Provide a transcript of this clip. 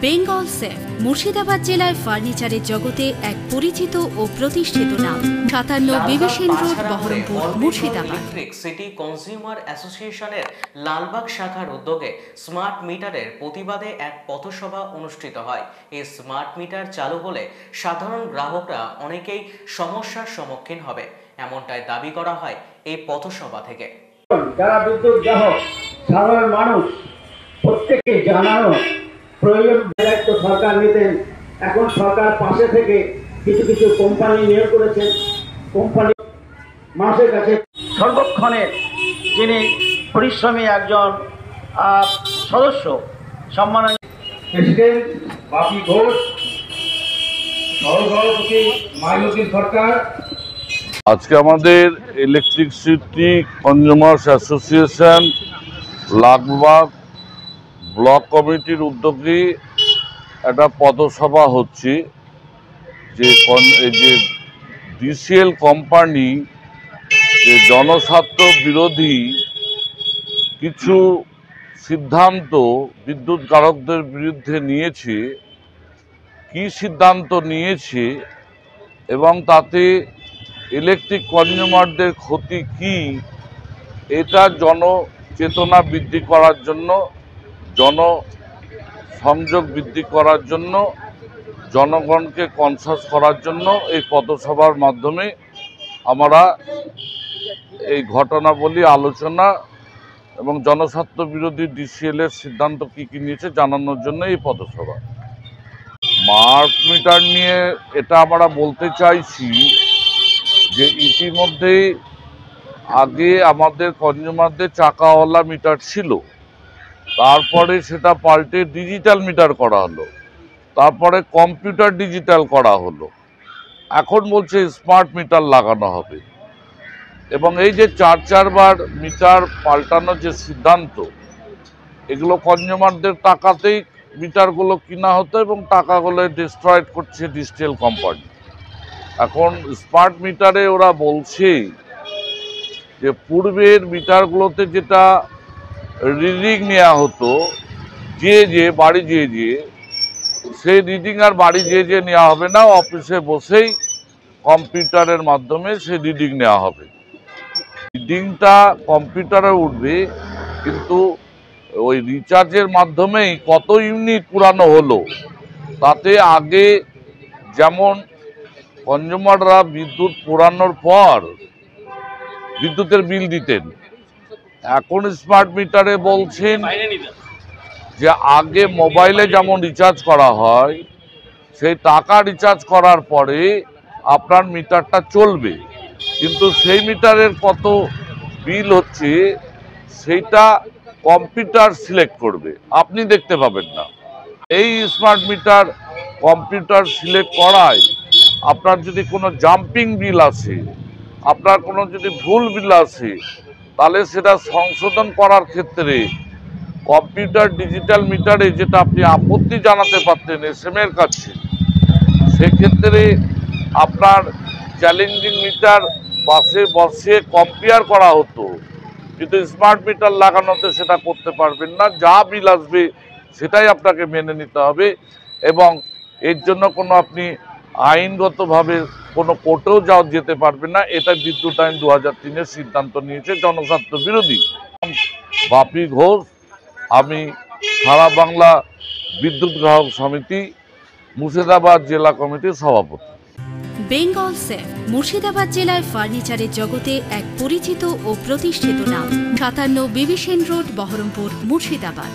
Bengal safe Murshidabad জেলায় ফার্নিচারের জগতে এক পরিচিত ও প্রতিষ্ঠিত নাম। 57 BB Sen Road, Baharampur, Murshidabad. City Consumer অ্যাসোসিয়েশনের লালবাগ শাখার উদ্যোগে স্মার্ট মিটারের প্রতিবাদে এক পথসভা অনুষ্ঠিত হয়। এই স্মার্ট মিটার চালু হলে সাধারণ গ্রাহকরা অনেকেই সমস্যার সম্মুখীন হবে, এমনটাই দাবি করা হয় এই পথসভা থেকে। যারা বিদ্যুৎ গ্রাহক সাধারণ মানুষ প্রত্যেককে জানানো প্রয়োজন। দায়িত্ব সরকার নিতেন, এখন সরকার পাশে থেকে কিছু কিছু কোম্পানি নিয়োগ করেছেন। কোম্পানি মানুষের কাছে সর্বক্ষণের যিনি পরিশ্রমী একজন সদস্য, সম্মাননীয় প্রেসিডেন্ট বাপি ঘোষ, সহসভাপতি মাইনুদ্দিন সরকার। আজকে আমাদের electricity consumers association Lalbagh block কমিটির উদ্যোগে একটা পথসভা হচ্ছে যে ডিসিএল কোম্পানি যে জনস্বার্থ বিরোধী কিছু সিদ্ধান্ত বিদ্যুৎ গ্রাহকদের বিরুদ্ধে নিয়েছে, কি সিদ্ধান্ত নিয়েছে এবং তাতে ইলেকট্রিক কনজিউমারদের ক্ষতি কি, এটা জনচেতনা বৃদ্ধি করার জন্য, জনসংযোগ বৃদ্ধি করার জন্য, জনগণকে কনসাস করার জন্য এই পথসভার মাধ্যমে আমরা এই ঘটনাবলী আলোচনা এবং জনস্বার্থ বিরোধী ডিসিএলের সিদ্ধান্ত কি কি নিয়েছে জানানোর জন্য এই পথসভা। স্মার্ট মিটার নিয়ে এটা আমরা বলতে চাইছি যে ইতিমধ্যেই আগে আমাদের কনজিউমারদের চাকাওয়ালা মিটার ছিল, তারপরে সেটা পাল্টে ডিজিটাল মিটার করা হলো, তারপরে কম্পিউটার ডিজিটাল করা হলো, এখন বলছে স্মার্ট মিটার লাগানো হবে। এবং এই যে 4 বার মিটার পাল্টানোর যে সিদ্ধান্ত, এগুলো কনজিউমারদের টাকাতেই মিটারগুলো কিনা হতো এবং টাকাগুলো ডিস্ট্রয়েড করছে ডিজিটাল কোম্পানি। এখন স্মার্ট মিটারে ওরা বলছে যে পূর্বের মিটারগুলোতে যেটা রিডিং নেওয়া হতো যে বাড়ি যে সেই রিডিং আর বাড়ি যে নেওয়া হবে না, অফিসে বসেই কম্পিউটারের মাধ্যমে সেই রিডিং নেওয়া হবে। রিডিংটা কম্পিউটারে উঠবে, কিন্তু ওই রিচার্জের মাধ্যমেই কত ইউনিট পুরানো হলো, তাতে আগে যেমন কনজিউমাররা বিদ্যুৎ পোড়ানোর পর বিদ্যুতের বিল দিতেন, এখন স্মার্ট মিটারে বলছেন যে আগে মোবাইলে যেমন রিচার্জ করা হয়, সেই টাকা রিচার্জ করার পরে আপনার মিটারটা চলবে, কিন্তু সেই মিটারের কত বিল হচ্ছে সেইটা কম্পিউটার সিলেক্ট করবে, আপনি দেখতে পাবেন না। এই স্মার্ট মিটার কম্পিউটার সিলেক্ট করায় আপনার যদি কোনো জাম্পিং বিল আছে, আপনার কোনো যদি ভুল বিল আছে, তাহলে সেটা সংশোধন করার ক্ষেত্রে কম্পিউটার ডিজিটাল মিটারে যেটা আপনি আপত্তি জানাতে পারতেন এসএমের কাছে, সেক্ষেত্রে আপনার চ্যালেঞ্জিং মিটার বসে কম্পেয়ার করা হতো, কিন্তু স্মার্ট মিটার লাগানোতে সেটা করতে পারবেন না। যা বিল আসবে সেটাই আপনাকে মেনে নিতে হবে এবং এর জন্য কোনো আপনি আইনগতভাবে কোনো কোর্টেও যেতে পারবেন না। এটা বিদ্যুৎ আইন 2003-এর সিদ্ধান্ত নিয়েছে, জনস্বার্থ বিরোধী। বাপি ঘোষ, আমি সারা বাংলা বিদ্যুৎ গ্রাহক সমিতি মুর্শিদাবাদ জেলা কমিটির সভাপতি। বেঙ্গল সেফ মুর্শিদাবাদ জেলায় ফার্নিচারের জগতে এক পরিচিত ও প্রতিষ্ঠিত নাম। 57 বিবিসেন রোড, বহরমপুর, মুর্শিদাবাদ।